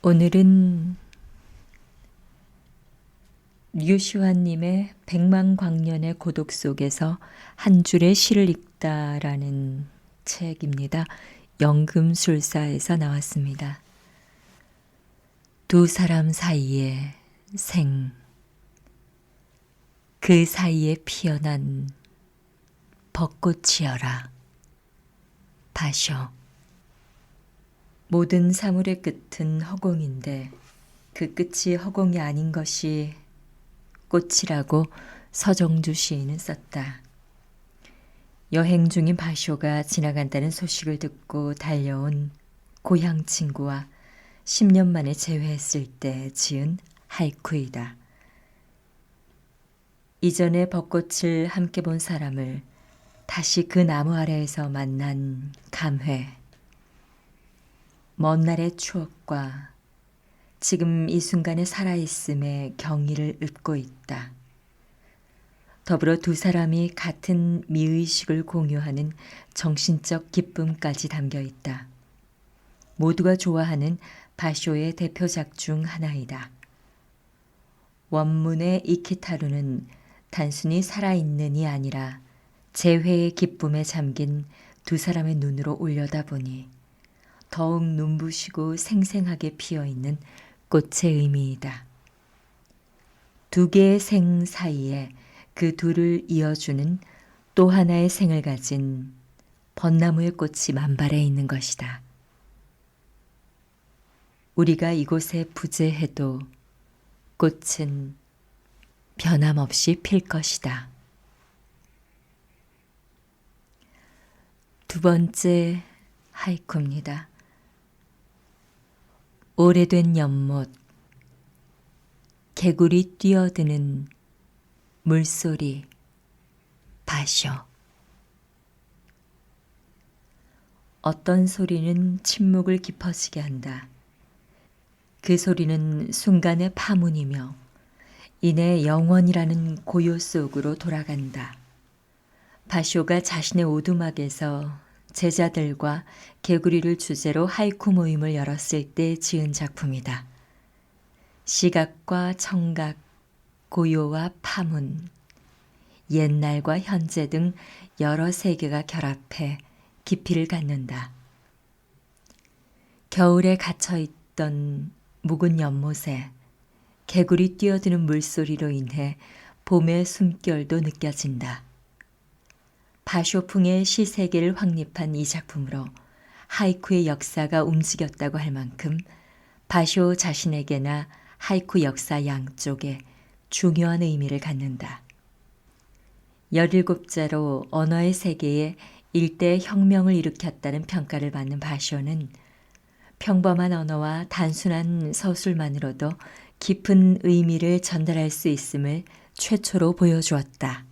오늘은 류시환님의 백만광년의 고독 속에서 한 줄의 시를 읽다라는 책입니다. 연금술사에서 나왔습니다. 두 사람 사이에 생, 그 사이에 피어난 벚꽃이여라. 바쇼. 모든 사물의 끝은 허공인데 그 끝이 허공이 아닌 것이 꽃이라고 서정주 시인은 썼다. 여행 중인 바쇼가 지나간다는 소식을 듣고 달려온 고향 친구와 10년 만에 재회했을 때 지은 하이쿠이다. 이전에 벚꽃을 함께 본 사람을 다시 그 나무 아래에서 만난 감회. 먼 날의 추억과 지금 이 순간에 살아있음의 경의를 읊고 있다. 더불어 두 사람이 같은 미의식을 공유하는 정신적 기쁨까지 담겨 있다. 모두가 좋아하는 바쇼의 대표작 중 하나이다. 원문의 이키타루는 단순히 살아있는이 아니라 재회의 기쁨에 잠긴 두 사람의 눈으로 올려다보니 더욱 눈부시고 생생하게 피어있는 꽃의 의미이다. 두 개의 생 사이에 그 둘을 이어주는 또 하나의 생을 가진 벚나무의 꽃이 만발해 있는 것이다. 우리가 이곳에 부재해도 꽃은 변함없이 필 것이다. 두 번째 하이쿠입니다. 오래된 연못, 개구리 뛰어드는 물소리, 바쇼. 어떤 소리는 침묵을 깊어지게 한다. 그 소리는 순간의 파문이며 이내 영원이라는 고요 속으로 돌아간다. 바쇼가 자신의 오두막에서 제자들과 개구리를 주제로 하이쿠 모임을 열었을 때 지은 작품이다. 시각과 청각, 고요와 파문, 옛날과 현재 등 여러 세계가 결합해 깊이를 갖는다. 겨울에 갇혀있던 묵은 연못에 개구리 뛰어드는 물소리로 인해 봄의 숨결도 느껴진다. 바쇼풍의 시세계를 확립한 이 작품으로 하이쿠의 역사가 움직였다고 할 만큼 바쇼 자신에게나 하이쿠 역사 양쪽에 중요한 의미를 갖는다. 17자로 언어의 세계에 일대 혁명을 일으켰다는 평가를 받는 바쇼는 평범한 언어와 단순한 서술만으로도 깊은 의미를 전달할 수 있음을 최초로 보여주었다.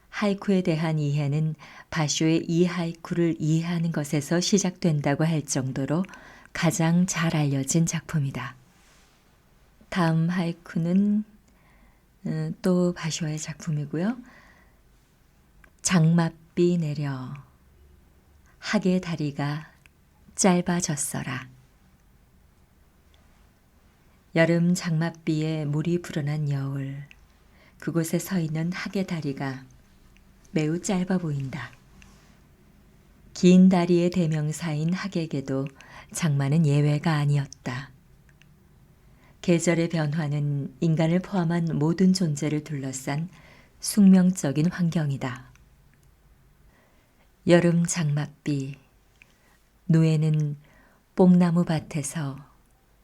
하이쿠에 대한 이해는 바쇼의 이 하이쿠를 이해하는 것에서 시작된다고 할 정도로 가장 잘 알려진 작품이다. 다음 하이쿠는 또 바쇼의 작품이고요. 장맛비 내려 학의 다리가 짧아졌어라. 여름 장맛비에 물이 불어난 여울, 그곳에 서 있는 학의 다리가 매우 짧아 보인다. 긴 다리의 대명사인 학에게도 장마는 예외가 아니었다. 계절의 변화는 인간을 포함한 모든 존재를 둘러싼 숙명적인 환경이다. 여름 장맛비, 누에는 뽕나무 밭에서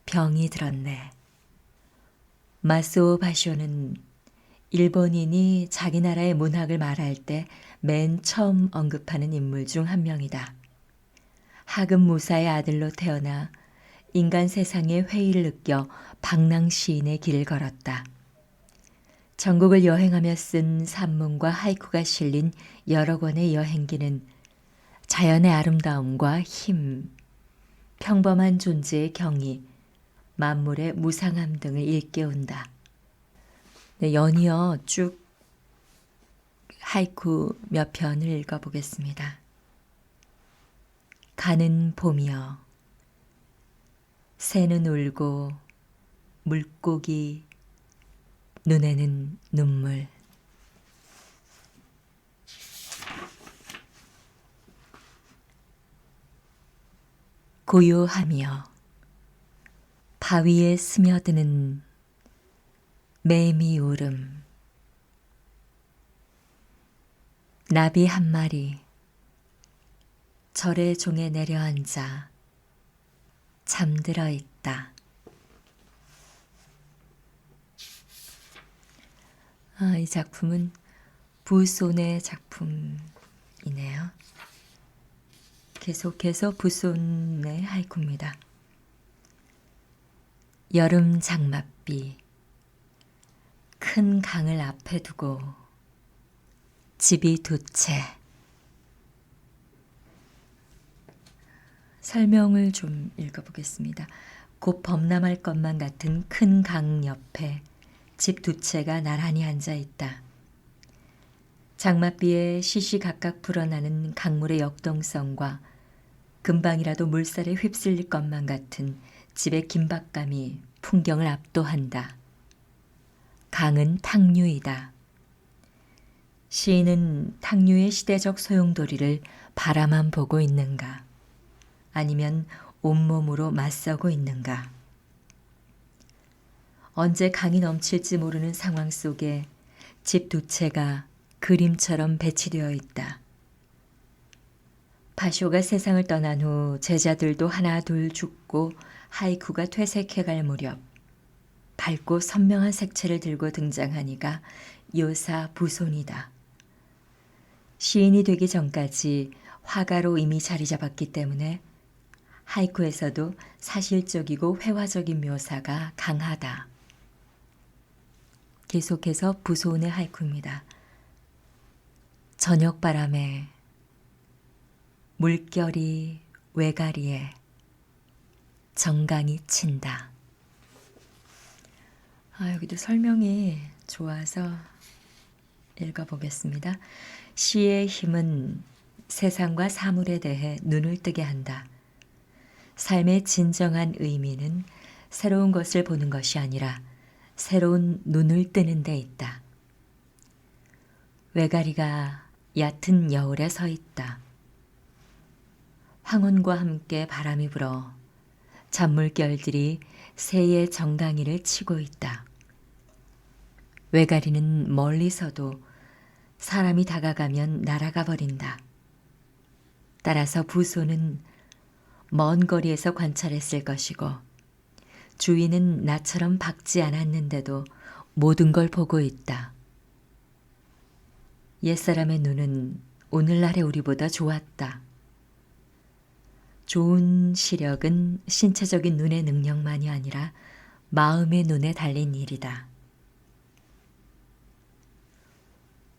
병이 들었네. 마스오 바쇼는 일본인이 자기 나라의 문학을 말할 때 맨 처음 언급하는 인물 중 한 명이다. 하급 무사의 아들로 태어나 인간 세상의 회의를 느껴 방랑 시인의 길을 걸었다. 전국을 여행하며 쓴 산문과 하이쿠가 실린 여러 권의 여행기는 자연의 아름다움과 힘, 평범한 존재의 경이, 만물의 무상함 등을 일깨운다. 네, 연이어 쭉 하이쿠 몇 편을 읽어보겠습니다. 가는 봄이여, 새는 울고 물고기 눈에는 눈물. 고요하며 바위에 스며드는 매미 울음. 나비 한 마리 절의 종에 내려앉아 잠들어 있다. 이 작품은 부손의 작품이네요. 계속해서 부손의 하이쿠입니다. 여름 장맛비, 큰 강을 앞에 두고 집이 두 채. 설명을 좀 읽어보겠습니다. 곧 범람할 것만 같은 큰 강 옆에 집 두 채가 나란히 앉아 있다. 장맛비에 시시각각 불어나는 강물의 역동성과 금방이라도 물살에 휩쓸릴 것만 같은 집의 긴박감이 풍경을 압도한다. 강은 탕류이다. 시인은 탕류의 시대적 소용돌이를 바라만 보고 있는가? 아니면 온몸으로 맞서고 있는가? 언제 강이 넘칠지 모르는 상황 속에 집 두 채가 그림처럼 배치되어 있다. 바쇼가 세상을 떠난 후 제자들도 하나 둘 죽고 하이쿠가 퇴색해갈 무렵 밝고 선명한 색채를 들고 등장하니가 요사 부손이다. 시인이 되기 전까지 화가로 이미 자리 잡았기 때문에 하이쿠에서도 사실적이고 회화적인 묘사가 강하다. 계속해서 부손의 하이쿠입니다. 저녁바람에 물결이 외가리에 정강이 친다. 여기도 설명이 좋아서 읽어보겠습니다. 시의 힘은 세상과 사물에 대해 눈을 뜨게 한다. 삶의 진정한 의미는 새로운 것을 보는 것이 아니라 새로운 눈을 뜨는 데 있다. 외가리가 얕은 여울에 서 있다. 황혼과 함께 바람이 불어 잔물결들이 새의 정강이를 치고 있다. 외가리는 멀리서도 사람이 다가가면 날아가 버린다. 따라서 부손은 먼 거리에서 관찰했을 것이고 주인은 나처럼 박지 않았는데도 모든 걸 보고 있다. 옛사람의 눈은 오늘날의 우리보다 좋았다. 좋은 시력은 신체적인 눈의 능력만이 아니라 마음의 눈에 달린 일이다.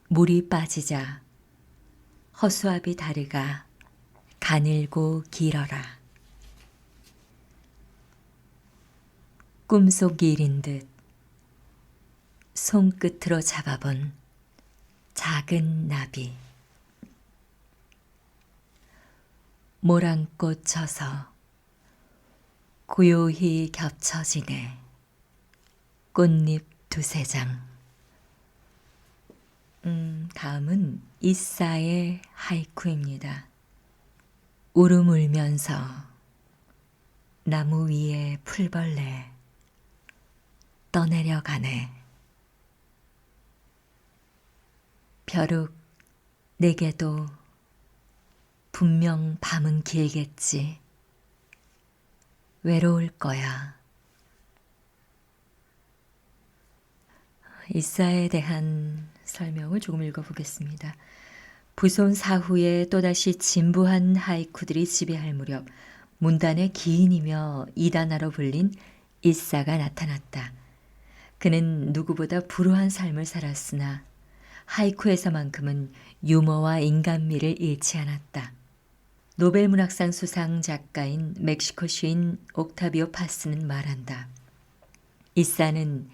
물이 빠지자 허수아비 다리가 가늘고 길어라. 꿈속 일인 듯 손끝으로 잡아본 작은 나비. 모란꽃 져서 고요히 겹쳐지네. 꽃잎 두세 장. 다음은 이사의 하이쿠입니다. 울음 울면서 나무 위에 풀벌레 떠내려가네. 벼룩 내게도 분명 밤은 길겠지. 외로울 거야. 이사에 대한 설명을 조금 읽어보겠습니다. 부손 사후에 또다시 진부한 하이쿠들이 지배할 무렵 문단의 기인이며 이단아로 불린 이사가 나타났다. 그는 누구보다 불우한 삶을 살았으나 하이쿠에서만큼은 유머와 인간미를 잃지 않았다. 노벨 문학상 수상 작가인 멕시코 시인 옥타비오 파스는 말한다. 이사는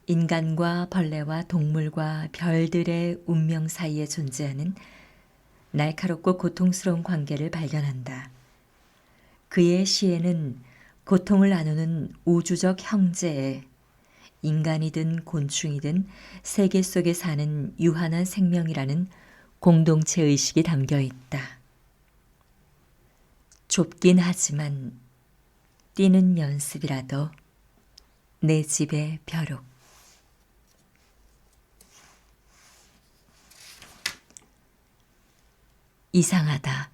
인간과 벌레와 동물과 별들의 운명 사이에 존재하는 날카롭고 고통스러운 관계를 발견한다. 그의 시에는 고통을 나누는 우주적 형제에 인간이든 곤충이든 세계 속에 사는 유한한 생명이라는 공동체 의식이 담겨 있다. 좁긴 하지만 뛰는 연습이라도 내 집의 벼룩. 이상하다.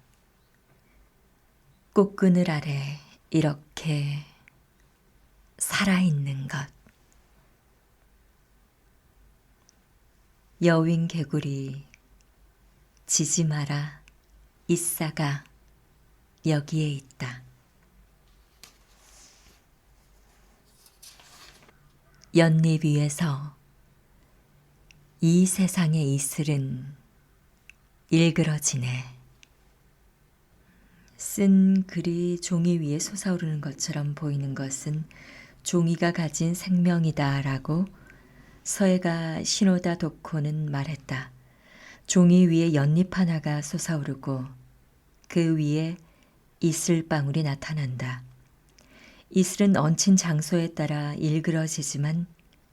꽃그늘 아래 이렇게 살아있는 것. 여윈 개구리 지지 마라. 이싸가 여기에 있다. 연잎 위에서 이 세상의 이슬은 일그러지네. 쓴 글이 종이 위에 솟아오르는 것처럼 보이는 것은 종이가 가진 생명이다라고 서해가 시노다 도코는 말했다. 종이 위에 연잎 하나가 솟아오르고 그 위에 이슬방울이 나타난다. 이슬은 얹힌 장소에 따라 일그러지지만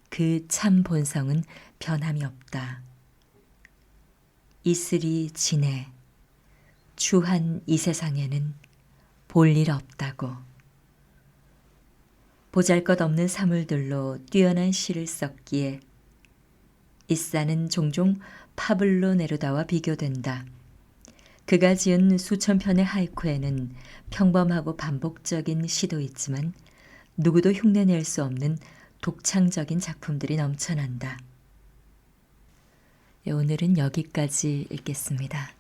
그 참 본성은 변함이 없다. 이슬이 지네. 추한 이 세상에는 볼일 없다고. 보잘것없는 사물들로 뛰어난 시를 썼기에 이싸는 종종 파블로 네루다와 비교된다. 그가 지은 수천 편의 하이쿠에는 평범하고 반복적인 시도 있지만 누구도 흉내낼 수 없는 독창적인 작품들이 넘쳐난다. 오늘은 여기까지 읽겠습니다.